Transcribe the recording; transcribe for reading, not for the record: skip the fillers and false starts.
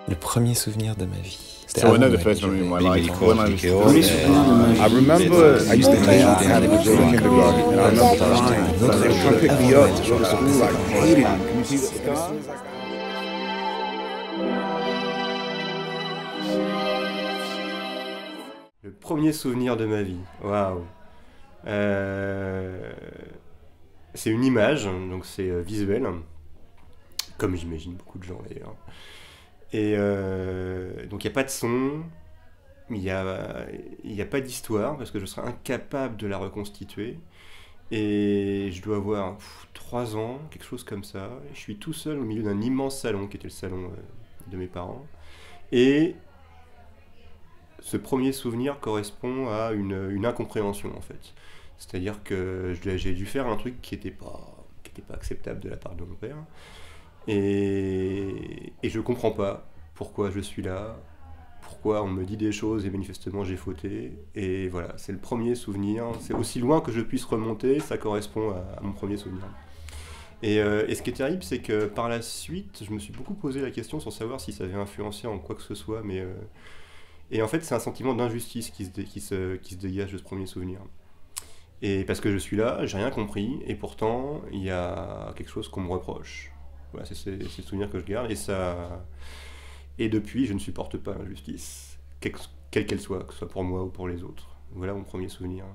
Le premier souvenir de ma vie. So another first memory in my life, when I was three, I remember I used to play outside in the kindergarten, and I remember crying. They were trying to pick me up to go to school, like hated me. Can you see the scar? Le premier souvenir de ma vie, waouh. C'est une image, donc c'est visuel, comme j'imagine beaucoup de gens d'ailleurs. Et donc il n'y a pas de son, il n'y a pas d'histoire, parce que je serais incapable de la reconstituer. Et je dois avoir 3 ans, quelque chose comme ça. Je suis tout seul au milieu d'un immense salon, qui était le salon de mes parents. Et ce premier souvenir correspond à une incompréhension, en fait. C'est-à-dire que j'ai dû faire un truc qui n'était pas acceptable de la part de mon père. Et je comprends pas pourquoi je suis là, pourquoi on me dit des choses et manifestement j'ai fauté. Et voilà, c'est le premier souvenir. C'est aussi loin que je puisse remonter, ça correspond à mon premier souvenir. Et ce qui est terrible, c'est que par la suite, je me suis beaucoup posé la question sans savoir si ça avait influencé en quoi que ce soit. Et en fait, c'est un sentiment d'injustice qui se dégage de ce premier souvenir. Et parce que je suis là, j'ai rien compris, et pourtant, il y a quelque chose qu'on me reproche. Voilà, c'est le souvenir que je garde, et depuis, je ne supporte pas l'injustice, quelle qu'elle soit, que ce soit pour moi ou pour les autres. Voilà mon premier souvenir.